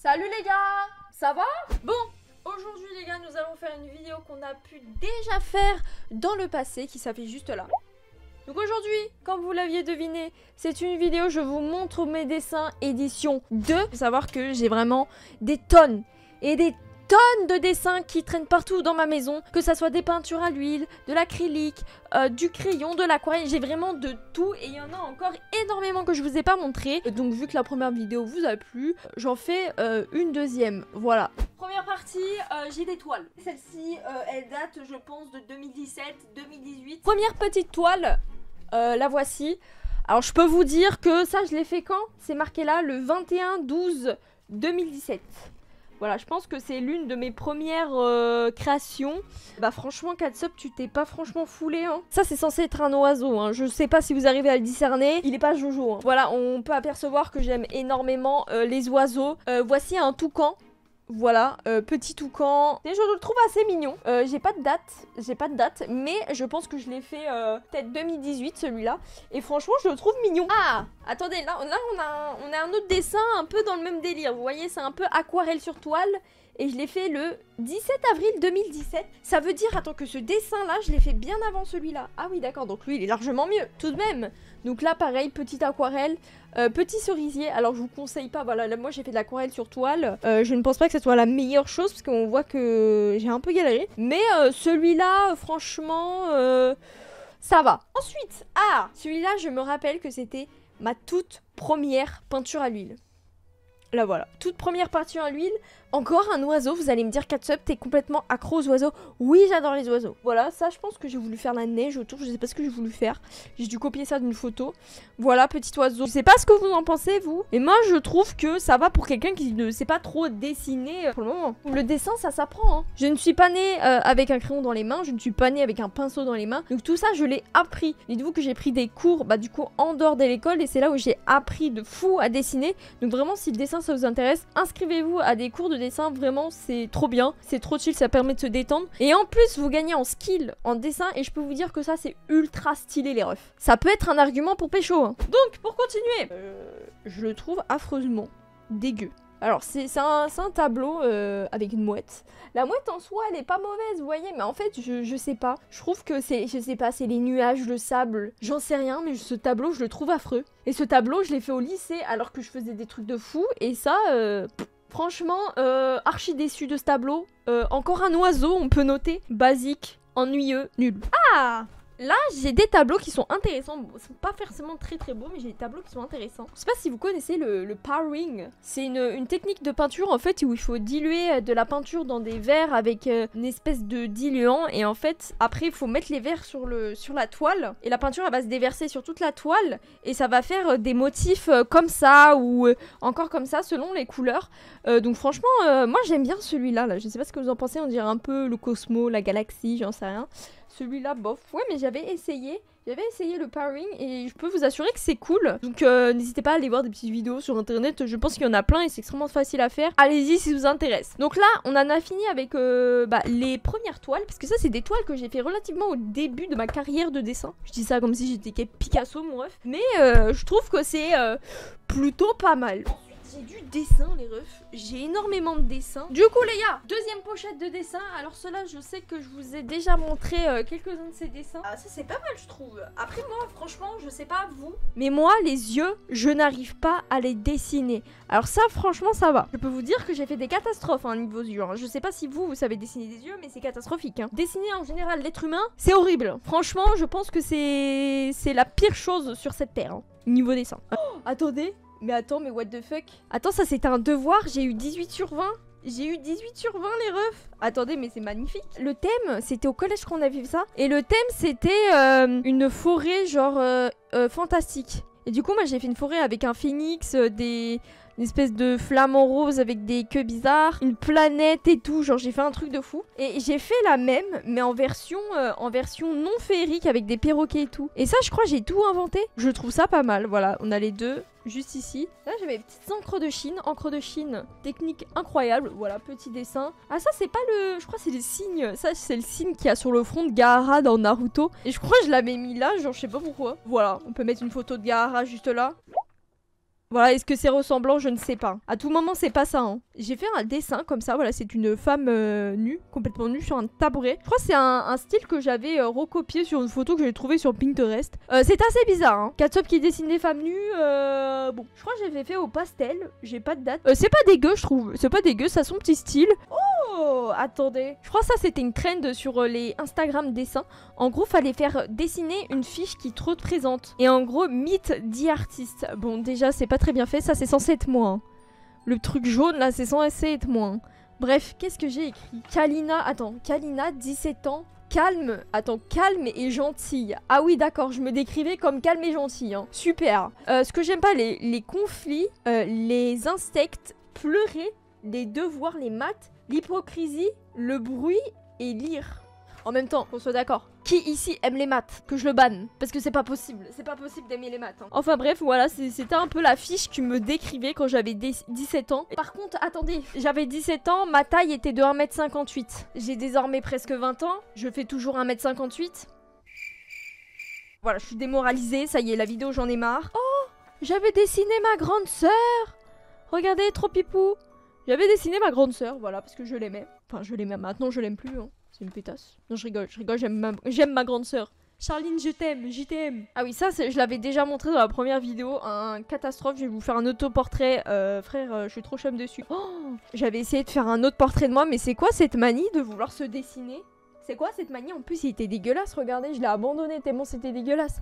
Salut les gars, ça va? Bon, aujourd'hui les gars, nous allons faire une vidéo qu'on a pu déjà faire dans le passé, qui s'affiche juste là. Donc aujourd'hui, comme vous l'aviez deviné, c'est une vidéo, je vous montre mes dessins édition 2. Il faut savoir que j'ai vraiment des tonnes et des tonnes de dessins qui traînent partout dans ma maison, que ça soit des peintures à l'huile, de l'acrylique, du crayon, de l'aquarelle, j'ai vraiment de tout et il y en a encore énormément que je vous ai pas montré. Donc vu que la première vidéo vous a plu, j'en fais une deuxième, voilà. Première partie, j'ai des toiles. Celle-ci, elle date je pense de 2017-2018. Première petite toile, la voici. Alors je peux vous dire que ça je l'ai fait quand? C'est marqué là le 21-12-2017. Voilà, je pense que c'est l'une de mes premières créations. Bah franchement, Catsup, tu t'es pas franchement foulé, hein. Ça, c'est censé être un oiseau, hein. Je sais pas si vous arrivez à le discerner. Il est pas joujou, hein. Voilà, on peut apercevoir que j'aime énormément les oiseaux. Voici un toucan. Voilà, petit toucan. Et je le trouve assez mignon. J'ai pas de date, mais je pense que je l'ai fait peut-être 2018 celui-là. Et franchement, je le trouve mignon. Ah, attendez, là on a un autre dessin un peu dans le même délire. Vous voyez, c'est un peu aquarelle sur toile. Et je l'ai fait le 17 avril 2017. Ça veut dire, attends, que ce dessin-là, je l'ai fait bien avant celui-là. Ah oui, d'accord, donc lui, il est largement mieux, tout de même. Donc là, pareil, petite aquarelle, petit cerisier. Alors, je vous conseille pas, voilà, là, moi, j'ai fait de l'aquarelle sur toile. Je ne pense pas que ce soit la meilleure chose, parce qu'on voit que j'ai un peu galéré. Mais celui-là, franchement, ça va. Ensuite, celui-là, je me rappelle que c'était ma toute première peinture à l'huile. Là voilà, toute première peinture à l'huile. Encore un oiseau, vous allez me dire Catsup, t'es complètement accro aux oiseaux. Oui, j'adore les oiseaux. Voilà, ça je pense que j'ai voulu faire la neige autour, je sais pas ce que j'ai voulu faire. J'ai dû copier ça d'une photo. Voilà, petit oiseau. Je sais pas ce que vous en pensez, vous. Et moi, je trouve que ça va pour quelqu'un qui ne sait pas trop dessiner pour le moment. Le dessin, ça s'apprend, hein. Je ne suis pas née avec un crayon dans les mains, je ne suis pas née avec un pinceau dans les mains. Donc tout ça, je l'ai appris. Dites-vous que j'ai pris des cours, bah du coup, en dehors de l'école. Et c'est là où j'ai appris de fou à dessiner. Donc vraiment, si le dessin, ça vous intéresse, inscrivez-vous à des cours de dessin, vraiment c'est trop bien, c'est trop chill, ça permet de se détendre et en plus vous gagnez en skill en dessin et je peux vous dire que ça c'est ultra stylé les refs. Ça peut être un argument pour pécho, hein. Donc pour continuer, je le trouve affreusement dégueu. Alors c'est un tableau avec une mouette. La mouette en soi elle est pas mauvaise vous voyez, mais en fait je sais pas. Je trouve que c'est, je sais pas, c'est les nuages, le sable, j'en sais rien, mais ce tableau je le trouve affreux. Et ce tableau je l'ai fait au lycée alors que je faisais des trucs de fou et ça franchement archi déçu de ce tableau. Encore un oiseau on peut noter, basique, ennuyeux, nul. Ah! Là, j'ai des tableaux qui sont intéressants. Bon, ils sont pas forcément très très beaux, mais j'ai des tableaux qui sont intéressants. Je sais pas si vous connaissez le powering. C'est une technique de peinture en fait où il faut diluer de la peinture dans des verres avec une espèce de diluant. Et en fait, après, il faut mettre les verres sur la toile. Et la peinture, elle va se déverser sur toute la toile. Et ça va faire des motifs comme ça ou encore comme ça selon les couleurs. Donc franchement, moi j'aime bien celui-là. Là. Je sais pas ce que vous en pensez. On dirait un peu le cosmos, la galaxie, j'en sais rien. Celui-là, bof. Ouais, mais j'avais essayé le powering et je peux vous assurer que c'est cool. Donc n'hésitez pas à aller voir des petites vidéos sur internet. Je pense qu'il y en a plein et c'est extrêmement facile à faire. Allez-y si ça vous intéresse. Donc là, on en a fini avec les premières toiles. Parce que ça, c'est des toiles que j'ai fait relativement au début de ma carrière de dessin. Je dis ça comme si j'étais Picasso, mon ref. Mais je trouve que c'est plutôt pas mal. J'ai du dessin les refs, j'ai énormément de dessins. Du coup les gars, deuxième pochette de dessin. Alors cela je sais que je vous ai déjà montré quelques-uns de ces dessins. Ah ça c'est pas mal je trouve. Après moi franchement je sais pas vous, mais moi les yeux je n'arrive pas à les dessiner. Alors ça franchement ça va. Je peux vous dire que j'ai fait des catastrophes hein, niveau yeux. Je sais pas si vous savez dessiner des yeux mais c'est catastrophique hein. Dessiner en général l'être humain c'est horrible. Franchement je pense que c'est la pire chose sur cette terre hein, niveau dessin. Oh, attendez. Mais attends, mais what the fuck? Attends, ça c'était un devoir, j'ai eu 18 sur 20. J'ai eu 18 sur 20 les refs. Attendez, mais c'est magnifique. Le thème, c'était au collège qu'on a vu ça. Et le thème, c'était une forêt genre fantastique. Et du coup, moi j'ai fait une forêt avec un phénix, une espèce de flamant rose avec des queues bizarres, une planète et tout, genre j'ai fait un truc de fou. Et j'ai fait la même, mais en version non féerique avec des perroquets et tout. Et ça, je crois, j'ai tout inventé. Je trouve ça pas mal, voilà, on a les deux. Juste ici. Là, j'ai mes petites encres de Chine, technique incroyable. Voilà, petit dessin. Ah, ça, c'est pas le... Je crois que c'est le signe. Ça, c'est le signe qu'il y a sur le front de Gaara dans Naruto. Et je crois que je l'avais mis là, genre, je sais pas pourquoi. Voilà, on peut mettre une photo de Gaara juste là. Voilà, est-ce que c'est ressemblant? Je ne sais pas. À tout moment, c'est pas ça. Hein. J'ai fait un dessin comme ça. Voilà, c'est une femme nue, complètement nue, sur un tabouret. Je crois que c'est un style que j'avais recopié sur une photo que j'ai trouvée sur Pinterest. C'est assez bizarre. Hein. Catsup qui dessine des femmes nues. Bon, je crois que j'avais fait au pastel. J'ai pas de date. C'est pas dégueu, je trouve. C'est pas dégueu, ça a son petit style. Oh, attendez. Je crois que ça, c'était une trend sur les Instagram dessins. En gros, fallait faire dessiner une fiche qui te représente. Et en gros, meet the artist. Bon, déjà, c'est pas très bien fait. Ça, c'est censé être moi. Hein. Le truc jaune, là, c'est censé être moi. Hein. Bref, qu'est-ce que j'ai écrit? Kalina, attends. Kalina, 17 ans. Calme, attends, calme et gentille. Ah oui, d'accord, je me décrivais comme calme et gentille. Hein. Super. Ce que j'aime pas, les conflits, les insectes, pleurer, les devoirs, les maths, l'hypocrisie, le bruit et lire. En même temps, qu'on soit d'accord. Qui ici aime les maths? Que je le banne. Parce que c'est pas possible. C'est pas possible d'aimer les maths. Hein. Enfin bref, voilà, c'était un peu la fiche qui me décrivait quand j'avais 17 ans. Par contre, attendez, j'avais 17 ans, ma taille était de 1m58. J'ai désormais presque 20 ans. Je fais toujours 1m58. Voilà, je suis démoralisée. Ça y est, la vidéo, j'en ai marre. Oh, j'avais dessiné ma grande sœur. Regardez, trop pipou. J'avais dessiné ma grande sœur, voilà, parce que je l'aimais. Enfin, je l'aimais. Maintenant, je l'aime plus. Hein. C'est une pétasse. Non, je rigole, j'aime ma grande sœur. Charline, je t'aime, Ah oui, ça, je l'avais déjà montré dans la première vidéo. Un catastrophe, je vais vous faire un autoportrait. Frère, je suis trop chum dessus. Oh, j'avais essayé de faire un autre portrait de moi, mais c'est quoi cette manie de vouloir se dessiner? C'est quoi cette manie? En plus, il était dégueulasse, regardez, je l'ai abandonné tellement c'était dégueulasse.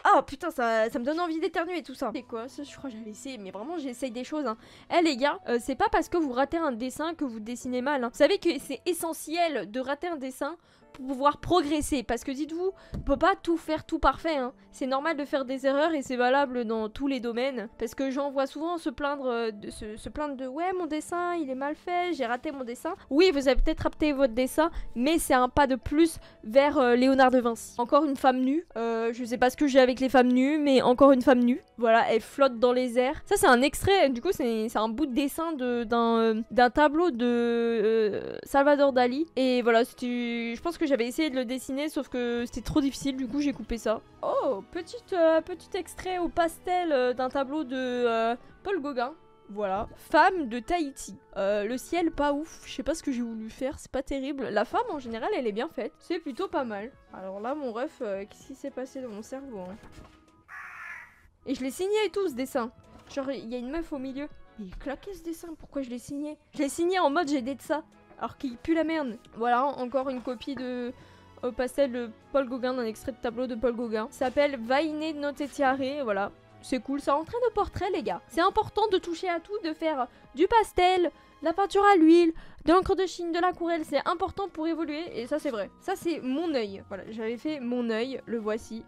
Ah putain, ça me donne envie d'éternuer tout ça. C'est quoi ça? Je crois que j'avais essayé, mais vraiment j'essaye des choses. Hein. Eh les gars, c'est pas parce que vous ratez un dessin que vous dessinez mal. Hein. Vous savez que c'est essentiel de rater un dessin pour pouvoir progresser. Parce que dites-vous, on peut pas tout faire tout parfait. Hein. C'est normal de faire des erreurs et c'est valable dans tous les domaines. Parce que j'en vois souvent se plaindre de ouais, mon dessin il est mal fait, j'ai raté mon dessin. Oui, vous avez peut-être raté votre dessin, mais c'est un pas de plus vers Léonard de Vinci. Encore une femme nue. Je sais pas ce que j'ai avec les femmes nues, mais encore une femme nue. Voilà, elle flotte dans les airs. Ça c'est un extrait, du coup c'est un bout de dessin d'un tableau de Salvador Dali. Et voilà, je pense que j'avais essayé de le dessiner, sauf que c'était trop difficile, du coup j'ai coupé ça. Oh, petit extrait au pastel d'un tableau de Paul Gauguin. Voilà. Femme de Tahiti. Le ciel, pas ouf. Je sais pas ce que j'ai voulu faire, c'est pas terrible. La femme, en général, elle est bien faite. C'est plutôt pas mal. Alors là, mon ref, qu'est-ce qui s'est passé dans mon cerveau hein? Et je l'ai signé et tout, ce dessin. Genre, il y a une meuf au milieu. Mais il claquait ce dessin, pourquoi je l'ai signé? Je l'ai signé en mode j'ai des de ça. Alors qu'il pue la merde. Voilà, encore une copie de... au pastel de Paul Gauguin, d'un extrait de tableau de Paul Gauguin. Ça s'appelle Vaine Notetiare, voilà. C'est cool, ça entraîne au portrait les gars. C'est important de toucher à tout, de faire du pastel, la peinture à l'huile, de l'encre de Chine, de l'aquarelle. C'est important pour évoluer et ça c'est vrai. Ça c'est mon œil. Voilà, j'avais fait mon œil, le voici.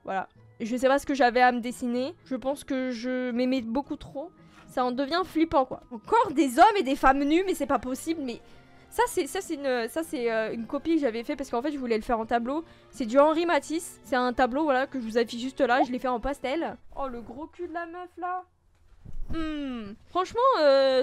Voilà. Je sais pas ce que j'avais à me dessiner. Je pense que je m'aimais beaucoup trop. Ça en devient flippant quoi. Encore des hommes et des femmes nues, mais c'est pas possible, mais... Ça c'est une copie que j'avais fait parce qu'en fait je voulais le faire en tableau. C'est du Henri Matisse. C'est un tableau voilà que je vous affiche juste là. Je l'ai fait en pastel. Oh le gros cul de la meuf là. Franchement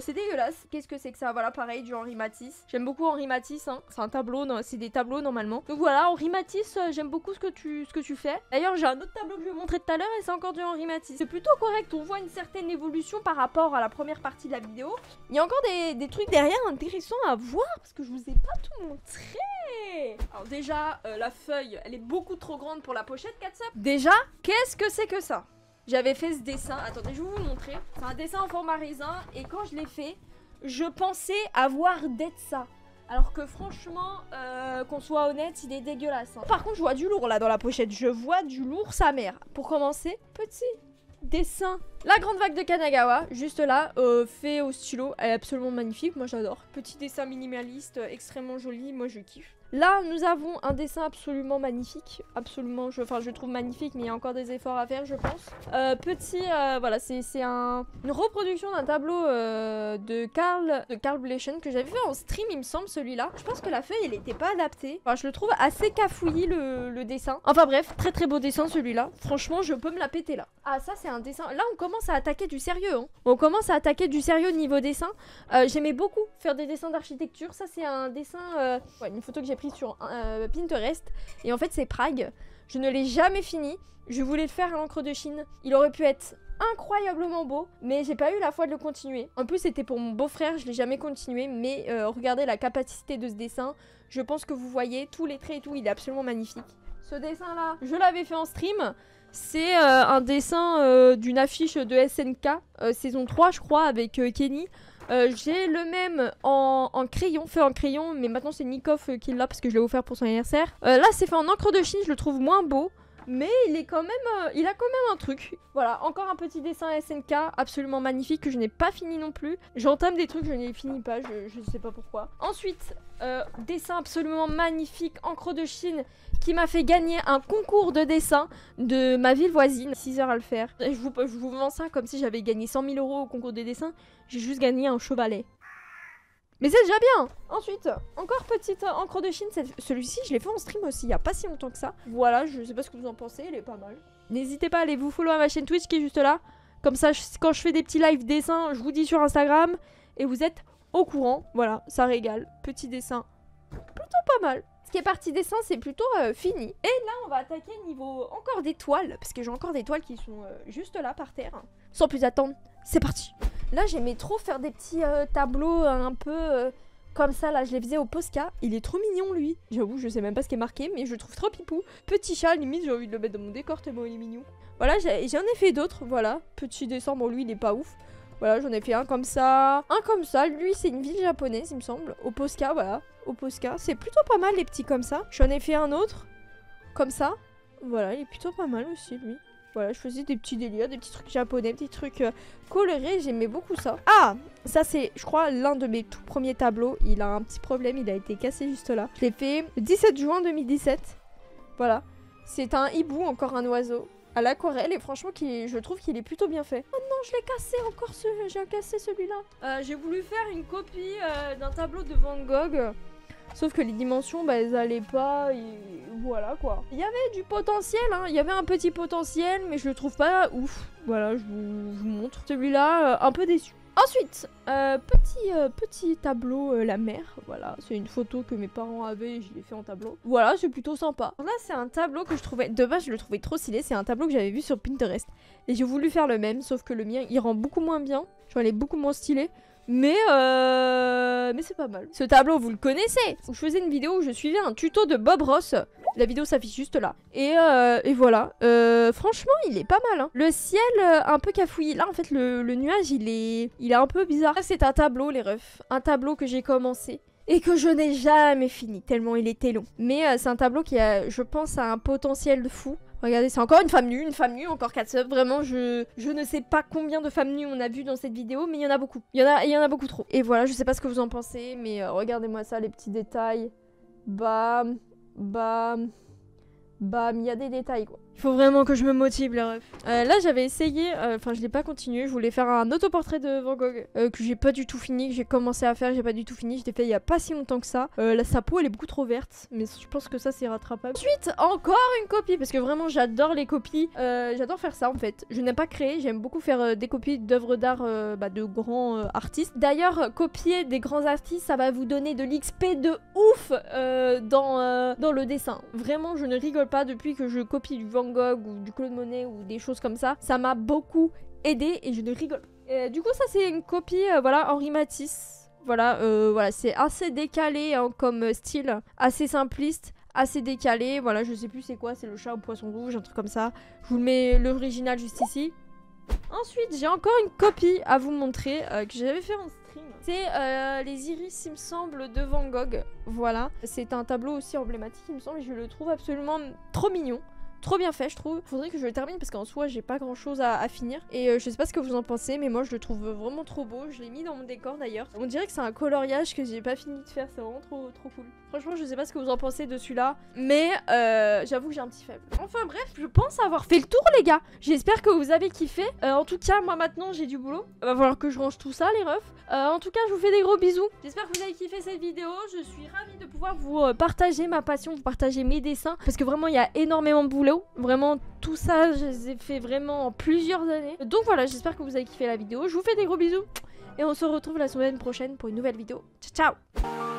c'est dégueulasse. Qu'est-ce que c'est que ça? Voilà pareil du Henri Matisse. J'aime beaucoup Henri Matisse hein. C'est un tableau, c'est des tableaux normalement. Donc voilà Henri Matisse j'aime beaucoup ce que tu fais. D'ailleurs j'ai un autre tableau que je vais vous montrer tout à l'heure et c'est encore du Henri Matisse. C'est plutôt correct, on voit une certaine évolution par rapport à la première partie de la vidéo. Il y a encore des trucs derrière intéressants à voir parce que je vous ai pas tout montré. Alors déjà la feuille elle est beaucoup trop grande pour la pochette Catsup. Déjà qu'est-ce que c'est que ça? J'avais fait ce dessin, attendez je vais vous montrer. C'est un dessin en format raisin et quand je l'ai fait, je pensais avoir d'être ça. Alors que franchement, qu'on soit honnête, il est dégueulasse. Hein. Par contre je vois du lourd là dans la pochette, je vois du lourd sa mère. Pour commencer, petit dessin. La grande vague de Kanagawa, juste là, fait au stylo, elle est absolument magnifique, moi j'adore. Petit dessin minimaliste, extrêmement joli, moi je kiffe. Là, nous avons un dessin absolument magnifique, absolument, je trouve magnifique, mais il y a encore des efforts à faire, je pense. Voilà, c'est une reproduction d'un tableau de Carl Blechen que j'avais fait en stream, il me semble, celui-là. Je pense que la feuille, elle était pas adaptée. Enfin, je le trouve assez cafouillis, le dessin. Enfin bref, très très beau dessin, celui-là. Franchement, je peux me la péter, là. Ah, ça, c'est un dessin. Là, on commence à attaquer du sérieux, hein. On commence à attaquer du sérieux niveau dessin. J'aimais beaucoup faire des dessins d'architecture. Ça, c'est un dessin... ouais, une photo que j'ai prise sur Pinterest. Et en fait, c'est Prague. Je ne l'ai jamais fini. Je voulais le faire à l'encre de Chine. Il aurait pu être incroyablement beau, mais j'ai pas eu la foi de le continuer. En plus c'était pour mon beau-frère, je l'ai jamais continué, mais regardez la capacité de ce dessin. Je pense que vous voyez tous les traits et tout, il est absolument magnifique. Ce dessin là, je l'avais fait en stream. C'est un dessin d'une affiche de SNK, saison 3 je crois, avec Kenny. J'ai le même en crayon, fait en crayon, mais maintenant c'est Nikov qui l'a parce que je l'ai offert pour son anniversaire. Là c'est fait en encre de Chine, je le trouve moins beau. Mais il est quand même, il a quand même un truc. Voilà, encore un petit dessin SNK absolument magnifique que je n'ai pas fini non plus. J'entame des trucs, je ne les finis pas, je sais pas pourquoi. Ensuite, dessin absolument magnifique, encre de Chine, qui m'a fait gagner un concours de dessin de ma ville voisine. 6 heures à le faire. Et je vous vends ça comme si j'avais gagné 100 000 € au concours des dessins. J'ai juste gagné un chevalet. Mais c'est déjà bien. Ensuite, encore petite encre de Chine. Celui-ci, je l'ai fait en stream aussi, il y a pas si longtemps que ça. Voilà, je sais pas ce que vous en pensez, il est pas mal. N'hésitez pas à aller vous follow à ma chaîne Twitch qui est juste là. Comme ça, quand je fais des petits live dessins, je vous dis sur Instagram. Et vous êtes au courant. Voilà, ça régale. Petit dessin. Plutôt pas mal. Ce qui est parti dessin, c'est plutôt fini. Et là, on va attaquer niveau encore des toiles. Parce que j'ai encore des toiles qui sont juste là par terre. Sans plus attendre, c'est parti. Là, j'aimais trop faire des petits tableaux un peu comme ça. Là, je les faisais au Posca. Il est trop mignon, lui. J'avoue, je sais même pas ce qui est marqué, mais je le trouve trop pipou. Petit chat, limite, j'ai envie de le mettre dans mon décor tellement il est mignon. Voilà, j'en ai fait d'autres. Voilà, petit dessin. Bon, lui, il est pas ouf. Voilà, j'en ai fait un comme ça. Un comme ça. Lui, c'est une ville japonaise, il me semble. Au Posca, voilà. Au Posca. C'est plutôt pas mal, les petits comme ça. J'en ai fait un autre. Comme ça. Voilà, il est plutôt pas mal aussi, lui. Voilà, je faisais des petits délires, des petits trucs japonais, des petits trucs colorés, j'aimais beaucoup ça. Ah, ça c'est, je crois, l'un de mes tout premiers tableaux. Il a un petit problème, il a été cassé juste là. Je l'ai fait le 17 juin 2017. Voilà, c'est un hibou, encore un oiseau, à l'aquarelle. Et franchement, je trouve qu'il est plutôt bien fait. Oh non, je l'ai cassé encore, j'ai cassé celui-là. J'ai voulu faire une copie d'un tableau de Van Gogh. Sauf que les dimensions, bah, elles allaient pas, et voilà quoi. Il y avait du potentiel, hein, il y avait un petit potentiel, mais je le trouve pas ouf. Voilà, je vous montre. Celui-là, un peu déçu. Ensuite, petit tableau la mer, voilà, c'est une photo que mes parents avaient et je l'ai fait en tableau. Voilà, c'est plutôt sympa. Là, c'est un tableau que je trouvais, de base je le trouvais trop stylé, c'est un tableau que j'avais vu sur Pinterest. Et j'ai voulu faire le même, sauf que le mien, il rend beaucoup moins bien, genre il est beaucoup moins stylé. Mais c'est pas mal. Ce tableau, vous le connaissez. Je faisais une vidéo où je suivais un tuto de Bob Ross. La vidéo s'affiche juste là. Et voilà. Franchement, il est pas mal. Hein. Le ciel, un peu cafouillé. Là, en fait, le nuage, il est un peu bizarre. C'est un tableau, les refs. Un tableau que j'ai commencé. Et que je n'ai jamais fini, tellement il était long. Mais c'est un tableau qui a, je pense, a un potentiel de fou. Regardez, c'est encore une femme nue, encore 4 subs. Vraiment, je ne sais pas combien de femmes nues on a vu dans cette vidéo, mais il y en a beaucoup. Il y en a beaucoup trop. Et voilà, je sais pas ce que vous en pensez, mais regardez-moi ça, les petits détails. Bam, bam, bam, il y a des détails, quoi. Il faut vraiment que je me motive, les refs. Là, j'avais essayé, enfin, je l'ai pas continué. Je voulais faire un autoportrait de Van Gogh que j'ai pas du tout fini, que j'ai commencé à faire, j'ai pas du tout fini. Je l'ai fait il y a pas si longtemps que ça. Là, sa peau, elle est beaucoup trop verte, mais je pense que ça, c'est rattrapable. Ensuite, encore une copie, parce que vraiment, j'adore les copies. J'adore faire ça, en fait. Je n'aime pas créer, j'aime beaucoup faire des copies d'œuvres d'art de grands artistes. D'ailleurs, copier des grands artistes, ça va vous donner de l'XP de ouf dans le dessin. Vraiment, je ne rigole pas depuis que je copie du Van Gogh ou du Claude Monet ou des choses comme ça. Ça m'a beaucoup aidé et je ne rigole pas. Du coup, ça, c'est une copie, voilà, Henri Matisse. Voilà, voilà, c'est assez décalé hein, comme style, assez simpliste, assez décalé. Voilà, je sais plus c'est quoi, c'est le chat au poisson rouge, un truc comme ça. Je vous mets l'original juste ici. Ensuite, j'ai encore une copie à vous montrer que j'avais fait en stream. C'est les iris, il me semble, de Van Gogh. Voilà, c'est un tableau aussi emblématique, il me semble, et je le trouve absolument trop mignon. Trop bien fait, je trouve. Faudrait que je le termine parce qu'en soi, j'ai pas grand chose à finir. Et je sais pas ce que vous en pensez, mais moi je le trouve vraiment trop beau. Je l'ai mis dans mon décor d'ailleurs. On dirait que c'est un coloriage que j'ai pas fini de faire. C'est vraiment trop cool. Franchement, je sais pas ce que vous en pensez de celui-là. Mais j'avoue que j'ai un petit faible. Enfin bref, je pense avoir fait le tour, les gars. J'espère que vous avez kiffé. En tout cas, moi maintenant, j'ai du boulot. Va falloir que je range tout ça, les refs. En tout cas, je vous fais des gros bisous. J'espère que vous avez kiffé cette vidéo. Je suis ravie de pouvoir vous partager ma passion, vous partager mes dessins. Parce que vraiment, il y a énormément de boulot. Vraiment, tout ça, je les ai fait vraiment en plusieurs années. Donc voilà, j'espère que vous avez kiffé la vidéo. Je vous fais des gros bisous. Et on se retrouve la semaine prochaine pour une nouvelle vidéo. Ciao, ciao!